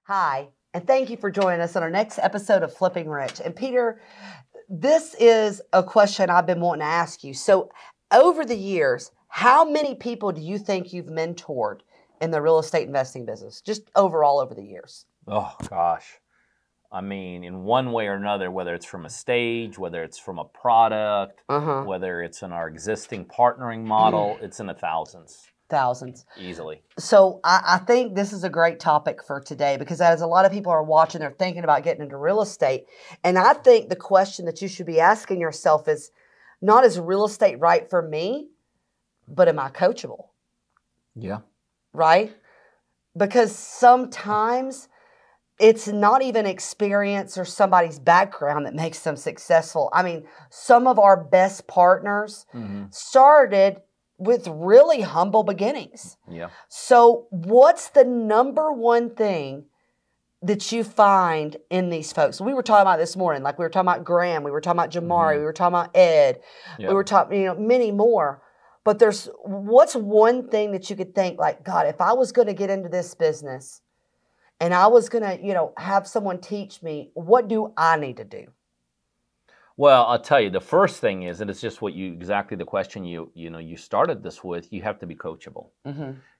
Hi, and thank you for joining us on our next episode of Flipping Rich. And Peter, this is a question I've been wanting to ask you. So, over the years, how many people do you think you've mentored in the real estate investing business, just overall over the years? Oh, gosh. I mean, in one way or another, whether it's from a stage, whether it's from a product, whether it's in our existing partnering model, it's in the thousands. Thousands. Easily. So I think this is a great topic for today because as a lot of people are watching, they're thinking about getting into real estate. And I think the question that you should be asking yourself is not is real estate right for me, but am I coachable? Yeah. Right? Because sometimes it's not even experience or somebody's background that makes them successful. I mean, some of our best partners started with really humble beginnings. Yeah. So what's the number one thing that you find in these folks? We were talking about this morning, like we were talking about Graham, we were talking about Jamari, we were talking about Ed, we were talking, many more. But what's one thing that you could think like, God, if I was going to get into this business and I was going to, have someone teach me, what do I need to do? Well, I'll tell you, the first thing is, and it's just exactly the question you started this with, you have to be coachable.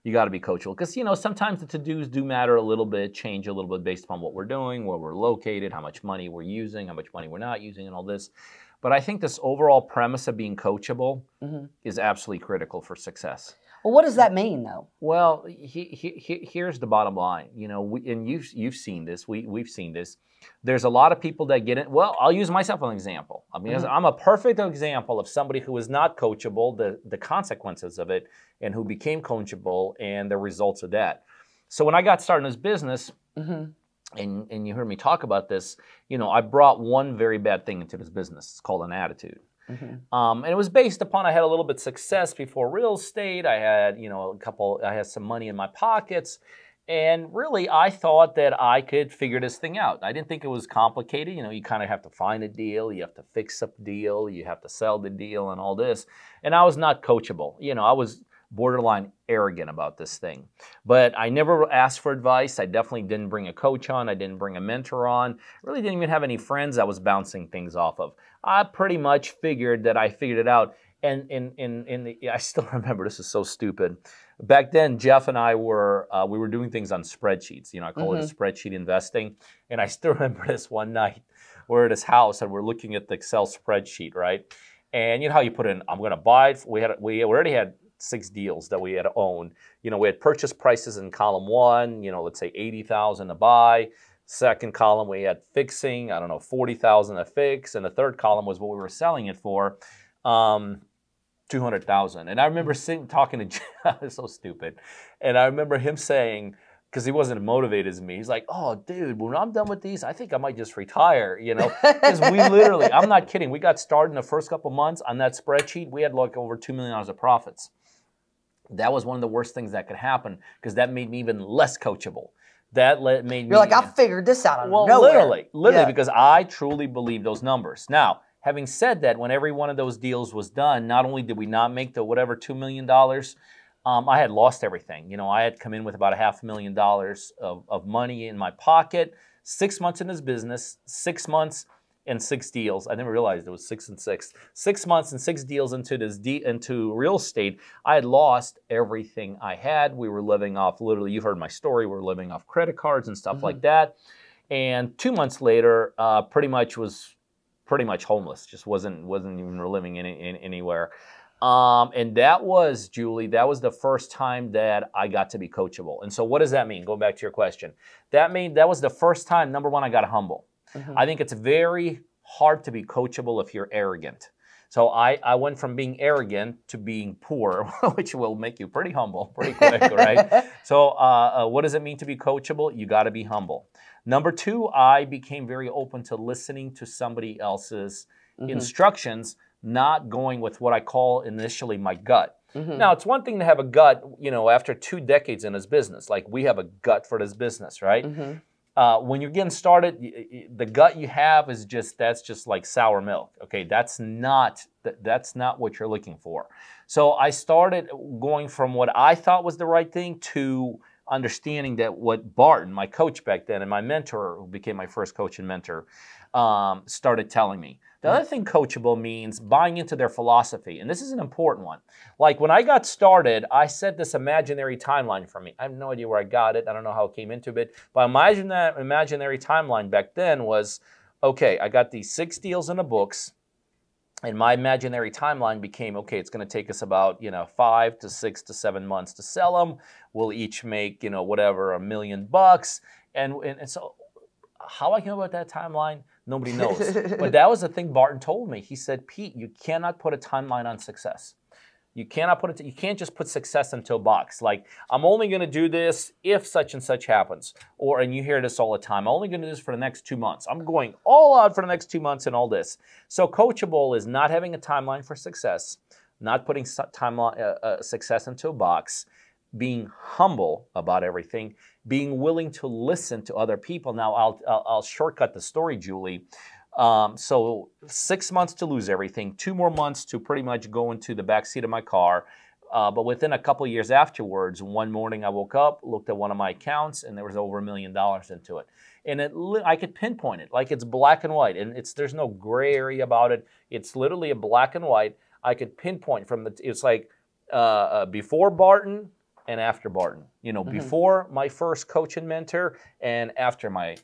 You got to be coachable because, sometimes the to-dos do matter a little bit, change a little bit based upon what we're doing, where we're located, how much money we're using, how much money we're not using, and all this. But I think this overall premise of being coachable is absolutely critical for success. Well, what does that mean, though? Well, here's the bottom line. And you've seen this. We've seen this. There's a lot of people that get it. Well, I'll use myself as an example. I mean, I'm a perfect example of somebody who is not coachable, the consequences of it, and who became coachable and the results of that. So when I got started in this business, and you heard me talk about this, I brought one very bad thing into this business. It's called an attitude. And it was based upon I had a little bit of success before real estate. I had, I had some money in my pockets. And really, I thought that I could figure this thing out. I didn't think it was complicated. You kind of have to find a deal. You have to fix up the deal. You have to sell the deal and all this. And I was not coachable. I was borderline arrogant about this thing. But I never asked for advice. I definitely didn't bring a coach on. I didn't bring a mentor on. Really didn't even have any friends I was bouncing things off of. I pretty much figured that I figured it out. And I still remember, this is so stupid. Back then, Jeff and I we were doing things on spreadsheets. I call it a spreadsheet investing. And I still remember this one night. We're at his house and we're looking at the Excel spreadsheet, right? And you know how you put in, I'm going to buy. We already had 6 deals that we had owned. We had purchase prices in column 1. Let's say $80,000 to buy. Second column we had fixing. I don't know, $40,000 to fix. And the third column was what we were selling it for. $200,000. And I remember talking to Jeff, it's so stupid. And I remember him saying, because he wasn't motivated as me, he's like, oh, dude, when I'm done with these, I think I might just retire, Because we literally, I'm not kidding, we got started in the first couple months on that spreadsheet. We had like over $2 million of profits. That was one of the worst things that could happen because that made me even less coachable. Made me... You're like, I figured this out. Well, nowhere. Literally, because I truly believe those numbers. Now, having said that, when every one of those deals was done, not only did we not make the whatever $2 million, I had lost everything. I had come in with about $500,000 of money in my pocket. 6 months in this business, 6 months and 6 deals. I never realized it was 6 and 6. 6 months and 6 deals into real estate. I had lost everything I had. We were living off, literally, you heard my story, we were living off credit cards and stuff like that. And 2 months later, pretty much homeless. Just wasn't even living anywhere. And that was, Julie, that was the first time that I got to be coachable. And so what does that mean? Going back to your question. That was the first time, number one, I got humble. I think it's very hard to be coachable if you're arrogant. So I went from being arrogant to being poor, which will make you pretty humble pretty quick, right? So what does it mean to be coachable? You got to be humble. Number 2, I became very open to listening to somebody else's instructions, not going with what I call initially my gut. Now, it's one thing to have a gut, after 2 decades in this business. Like, we have a gut for this business, right? When you're getting started, the gut you have is that's just like sour milk. Okay, that's not what you're looking for. So I started going from what I thought was the right thing to understanding that what Barton, my coach back then, and my mentor, who became my first coach and mentor, started telling me. The other thing coachable means buying into their philosophy. And this is an important one. Like when I got started, I set this imaginary timeline for me. I have no idea where I got it. I don't know how it came into it. But imagine that imaginary timeline back then was, okay, I got these 6 deals in the books. And my imaginary timeline became, okay, it's going to take us about, 5 to 6 to 7 months to sell them. We'll each make, whatever, $1 million. And so how I came up with that timeline, nobody knows. But that was the thing Barton told me. He said, Pete, you cannot put a timeline on success. You cannot put it. You can't just put success into a box. Like, I'm only going to do this if such and such happens. And you hear this all the time. I'm only going to do this for the next 2 months. I'm going all out for the next 2 months and all this. So coachable is not having a timeline for success, not putting success into a box, being humble about everything, being willing to listen to other people. Now, I'll shortcut the story, Julie. So 6 months to lose everything, 2 more months to pretty much go into the backseat of my car. But within a couple of years afterwards, one morning I woke up, looked at one of my accounts, and there was over $1 million into it. And I could pinpoint it, like it's black and white, and there's no gray area about it. It's literally a black and white. I could pinpoint it's like before Barton and after Barton. Before my first coach and mentor and after my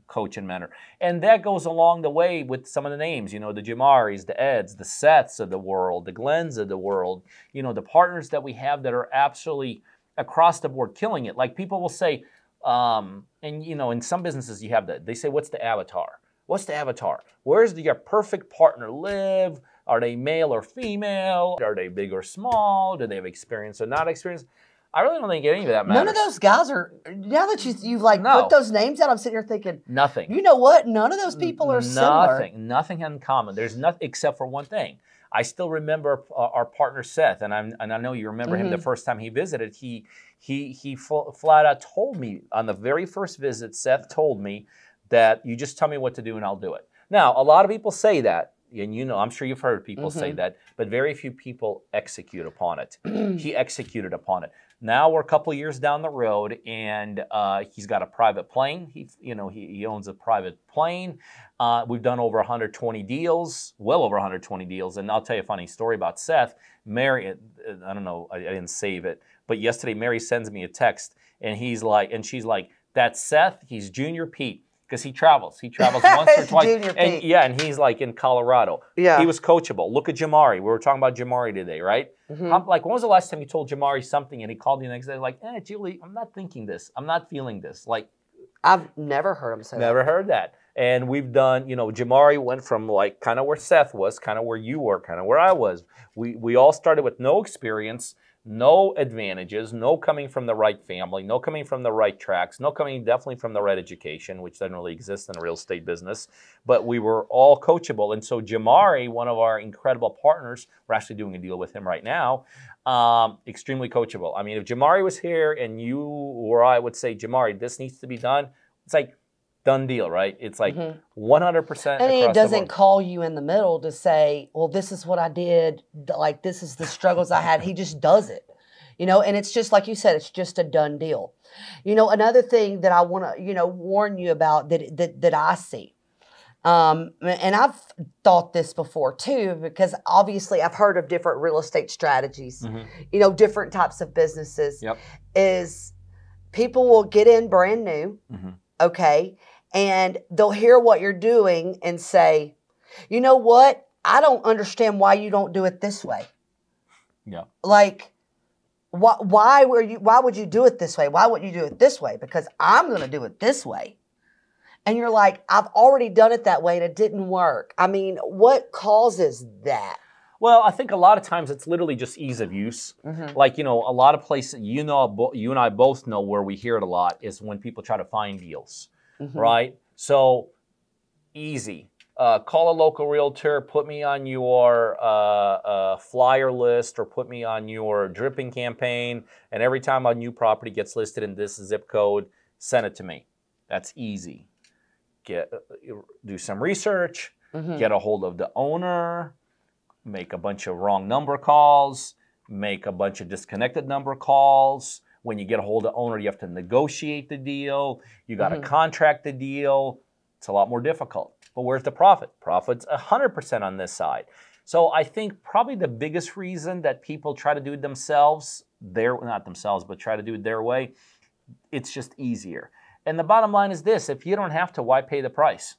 coach and mentor. And that goes along the way with some of the names, the Jamaris, the Eds, the Seths of the world, the Glens of the world, the partners that we have that are absolutely across the board killing it. Like people will say, in some businesses you have that. They say, what's the avatar? What's the avatar? Where's your perfect partner live? Are they male or female? Are they big or small? Do they have experience or not experience? I really don't think any of that matters. None of those guys are, now that you've put those names out, I'm sitting here thinking. Nothing. You know what? None of those people are similar. Nothing in common. There's nothing except for one thing. I still remember our partner Seth, and I know you remember him the first time he visited. He flat out told me on the very first visit, Seth told me that you just tell me what to do and I'll do it. Now, a lot of people say that. And I'm sure you've heard people say that, but very few people execute upon it. He executed upon it. Now we're a couple of years down the road, and he's got a private plane. He owns a private plane. We've done over 120 deals, well over 120 deals. And I'll tell you a funny story about Seth. Mary, I don't know, I didn't save it, but yesterday Mary sends me a text, and she's like, that's Seth. He's Junior Pete. Because he travels. He travels once or twice. And he's like in Colorado. Yeah. He was coachable. Look at Jamari. We were talking about Jamari today, right? I'm like, when was the last time you told Jamari something and he called you the next day like, Julie, I'm not thinking this. I'm not feeling this. Like, I've never heard him say that. Never heard that. And we've done, Jamari went from like kind of where Seth was, kind of where you were, kind of where I was. We all started with no experience, no advantages, no coming from the right family, no coming from the right tracks, no coming definitely from the right education, which doesn't really exist in the real estate business, but we were all coachable. And so Jamari, one of our incredible partners, we're actually doing a deal with him right now, extremely coachable. I mean, if Jamari was here and you or I would say, Jamari, this needs to be done, it's like, done deal, right? It's like 100%. And it doesn't call you in the middle to say, well, this is what I did. Like, this is the struggles I had. He just does it, and it's just like you said, it's just a done deal. Another thing that I want to, warn you about that I see. And I've thought this before too, because obviously I've heard of different real estate strategies, different types of businesses. Is people will get in brand new, okay, and they'll hear what you're doing and say, you know what? I don't understand why you don't do it this way. Yeah. Like, why would you do it this way? Why wouldn't you do it this way? Because I'm going to do it this way. And you're like, I've already done it that way and it didn't work. I mean, what causes that? Well, I think a lot of times it's literally just ease of use. Like, a lot of places, you and I both know where we hear it a lot is when people try to find deals, right? So, easy. Call a local realtor, put me on your flyer list or put me on your dripping campaign, and every time a new property gets listed in this zip code, send it to me. That's easy. Do some research, get a hold of the owner, make a bunch of wrong number calls, make a bunch of disconnected number calls, When you get a hold of the owner, you have to negotiate the deal. You got to contract the deal. It's a lot more difficult. But where's the profit? Profit's 100% on this side. So I think probably the biggest reason that people try to do it themselves, not themselves, but try to do it their way, it's just easier. And the bottom line is this: if you don't have to, why pay the price?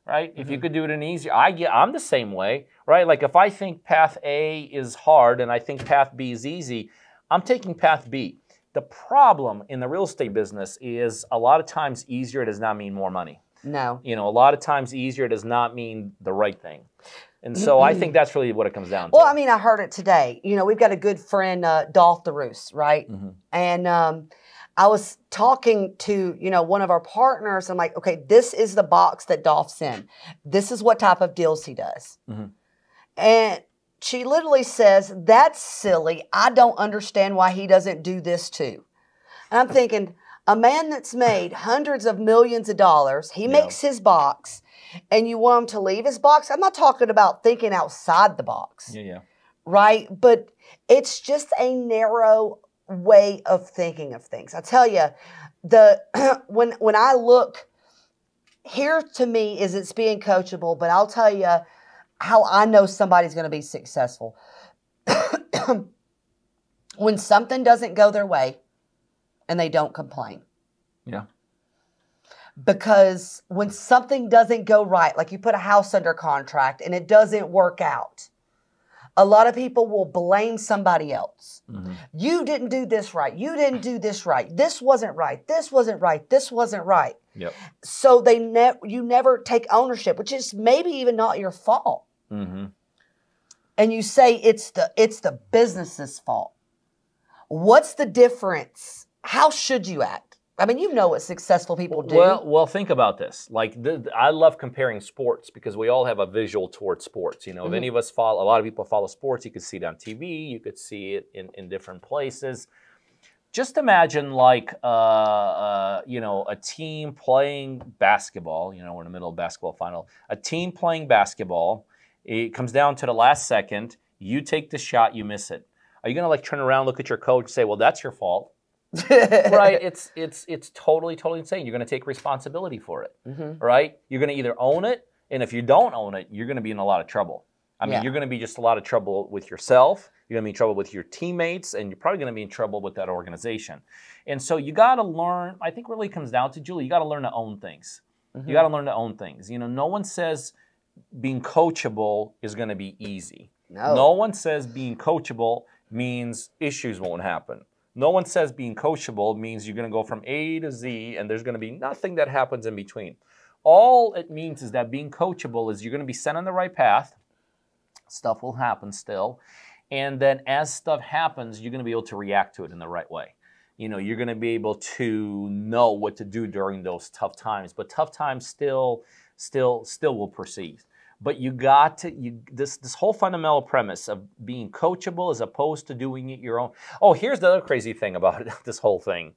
Right? If you could do it in easier, I'm the same way, right? Like if I think path A is hard and I think path B is easy, I'm taking path B. The problem in the real estate business is a lot of times easier does not mean more money. No. You know, a lot of times easier does not mean the right thing. And so I think that's really what it comes down to. Well, I mean, I heard it today. You know, we've got a good friend, Dolph the Roos, right? And I was talking to, you know, one of our partners. I'm like, okay, this is the box that Dolph's in. This is what type of deals he does. And she literally says, that's silly. I don't understand why he doesn't do this too. And I'm thinking, a man that's made hundreds of millions of dollars, he makes his box, and you want him to leave his box? I'm not talking about thinking outside the box. Right? But it's just a narrow way of thinking of things. I tell you, when I look here, to me is it's being coachable, but I'll tell you how I know somebody's going to be successful. When something doesn't go their way and they don't complain. Because when something doesn't go right, like you put a house under contract and it doesn't work out, a lot of people will blame somebody else. You didn't do this right. You didn't do this right. This wasn't right. This wasn't right. This wasn't right. So you never take ownership, which is maybe even not your fault. And you say it's the business's fault. What's the difference? How should you act? I mean, you know what successful people do. Well, think about this. Like, I love comparing sports because we all have a visual towards sports. You know, if any of us a lot of people follow sports, you could see it on TV, you could see it in different places. Just imagine like, you know, a team playing basketball. You know, we're in the middle of basketball final. A team playing basketball. It comes down to the last second. You take the shot, you miss it. Are you going to like turn around, look at your coach, say, well, that's your fault? Right? It's totally insane. You're going to take responsibility for it, right? You're going to either own it, and if you don't own it, you're going to be in a lot of trouble. I mean, you're going to be just a lot of trouble with yourself. You're going to be in trouble with your teammates, and you're probably going to be in trouble with that organization. And so you got to learn, I think really comes down to, Julie, you got to learn to own things. You got to learn to own things. You know, no one says being coachable is going to be easy. No one says being coachable means issues won't happen. No one says being coachable means you're going to go from A to Z and there's going to be nothing that happens in between. All it means is that being coachable is you're going to be set on the right path. Stuff will happen still. And then as stuff happens, you're going to be able to react to it in the right way. You know, you're going to be able to know what to do during those tough times. But tough times still will proceed. But you got to, this whole fundamental premise of being coachable as opposed to doing it your own. Oh, here's the other crazy thing about it, this whole thing.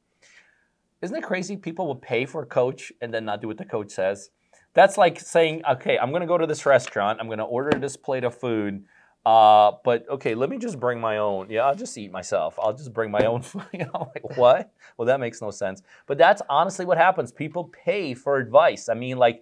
Isn't it crazy people will pay for a coach and then not do what the coach says? That's like saying, okay, I'm going to go to this restaurant. I'm going to order this plate of food. But okay, let me just bring my own. Yeah, I'll just eat myself. I'll just bring my own food. You know, like what? Well, that makes no sense. But that's honestly what happens. People pay for advice. I mean, like,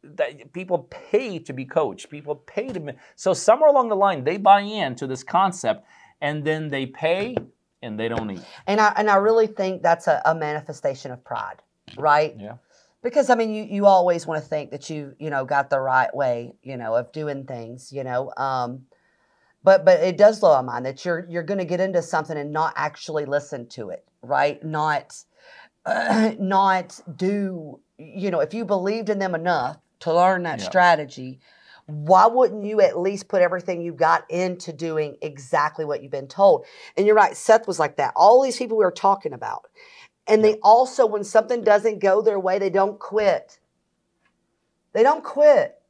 that people pay to be coached. People pay to. So somewhere along the line, they buy into this concept, and then they pay, and they don't eat. And I really think that's a manifestation of pride, right? Yeah. Because I mean, you always want to think that you got the right way, of doing things, But it does blow my mind that you're going to get into something and not actually listen to it, right? Not do, if you believed in them enough to learn that strategy, why wouldn't you at least put everything you got into doing exactly what you've been told? And you're right, Seth was like that. All these people we were talking about. And they also, when something doesn't go their way, they don't quit. They don't quit.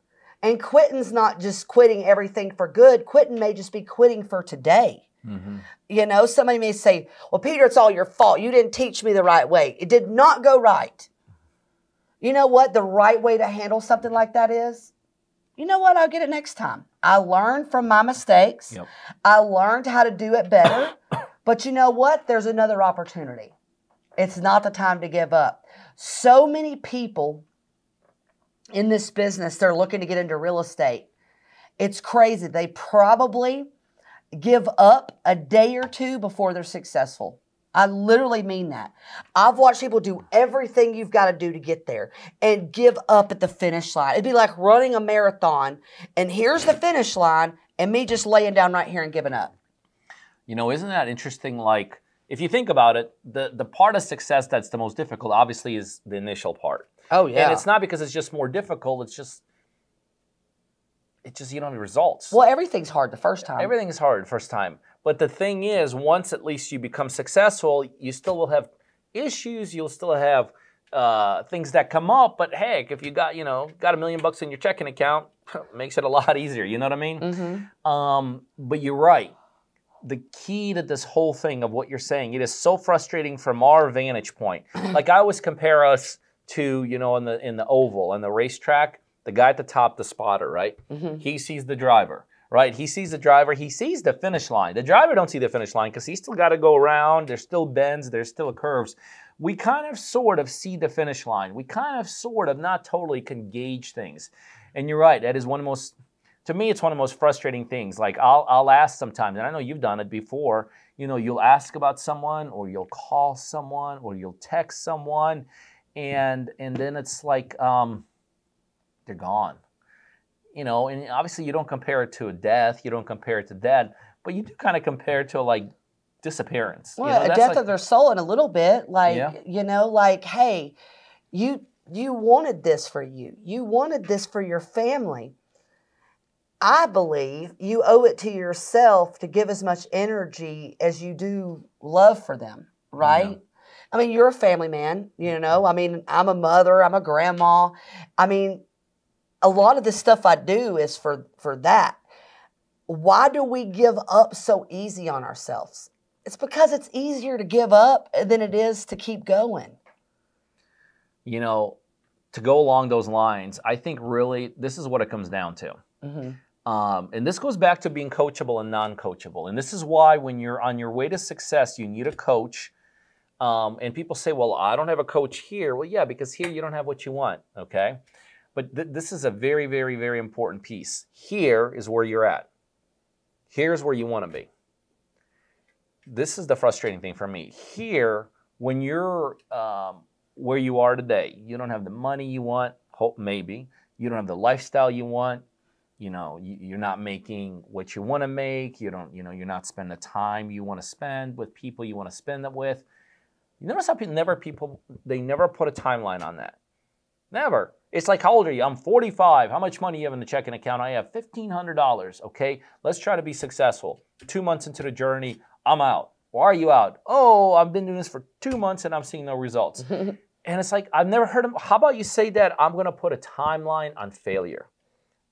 And quitting's not just quitting everything for good. Quitting may just be quitting for today. Mm-hmm. Somebody may say, well, Peter, it's all your fault. You didn't teach me the right way. It did not go right. You know what the right way to handle something like that is? You know what? I'll get it next time. I learned from my mistakes. Yep. I learned how to do it better. But you know what? There's another opportunity. It's not the time to give up. So many people in this business, they're looking to get into real estate. It's crazy. They probably give up a day or two before they're successful. I literally mean that. I've watched people do everything you've got to do to get there and give up at the finish line. It'd be like running a marathon, and here's the finish line, and me just laying down right here and giving up. You know, isn't that interesting? Like, if you think about it, the part of success that's the most difficult, obviously, is the initial part. Oh, yeah. And it's not because it's just more difficult. It's just you don't have results. Well, everything's hard the first time. Everything is hard the first time. But the thing is, once at least you become successful, you still will have issues. You'll still have things that come up. But heck, if you got $1 million in your checking account, makes it a lot easier. You know what I mean? Mm-hmm. But you're right. The key to this whole thing of what you're saying, it is so frustrating from our vantage point. Like, I always compare us to, in the oval, on the racetrack, the guy at the top, the spotter, right? Mm-hmm. He sees the driver, right? He sees the driver. He sees the finish line. The driver don't see the finish line because he's still got to go around. There's still bends. There's still curves. We kind of sort of see the finish line. We kind of sort of not totally can gauge things. And you're right. That is one of the most, to me, it's one of the most frustrating things. Like, I'll ask sometimes, and I know you've done it before, you'll ask about someone, or you'll call someone, or you'll text someone, and then it's like, they're gone. And obviously you don't compare it to a death, you don't compare it to that, but you do kind of compare it to like disappearance. Well, a death of their soul in a little bit, like, Yeah. like, hey, you wanted this for you. You wanted this for your family. I believe you owe it to yourself to give as much energy as you do love for them, right? Yeah. I mean, you're a family man, I mean, I'm a mother, I'm a grandma. I mean, a lot of the stuff I do is for that. Why do we give up so easy on ourselves? It's because it's easier to give up than it is to keep going. To go along those lines, I think really this is what it comes down to. Mm-hmm. And this goes back to being coachable and non-coachable. And this is why when you're on your way to success, you need a coach. And people say, well, I don't have a coach here. Well, yeah, because here you don't have what you want, okay? But this is a very, very, very important piece. Here is where you're at. Here's where you want to be. This is the frustrating thing for me. Here, when you're where you are today, you don't have the money you want, hope maybe. You don't have the lifestyle you want. You're not making what you want to make. You're not spending the time you want to spend with people you want to spend it with. You notice how they never put a timeline on that. Never. It's like, how old are you? I'm 45. How much money do you have in the checking account? I have $1,500. Okay, let's try to be successful. 2 months into the journey, I'm out. Why are you out? Oh, I've been doing this for 2 months and I'm seeing no results. And it's like, I've never heard of, how about you say that I'm going to put a timeline on failure,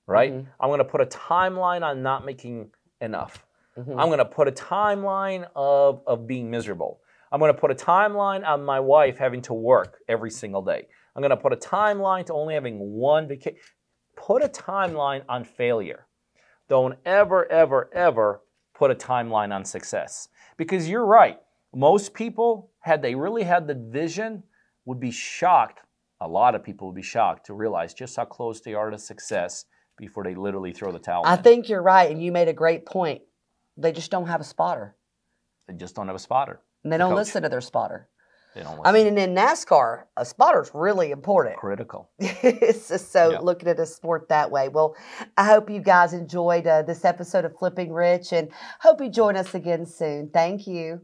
right? Mm-hmm. I'm going to put a timeline on not making enough. Mm-hmm. I'm going to put a timeline of being miserable. I'm going to put a timeline on my wife having to work every single day. I'm going to put a timeline to only having one vacation. Put a timeline on failure. Don't ever, ever, ever put a timeline on success. Because you're right. Most people, had they really had the vision, would be shocked. A lot of people would be shocked to realize just how close they are to success before they literally throw the towel in. I think you're right, and you made a great point. They just don't have a spotter. They just don't have a spotter. And they don't listen to their spotter. They don't listen. I mean, and in NASCAR, a spotter's really important. Critical. Looking at a sport that way. Well, I hope you guys enjoyed this episode of Flipping Rich, and hope you join us again soon. Thank you.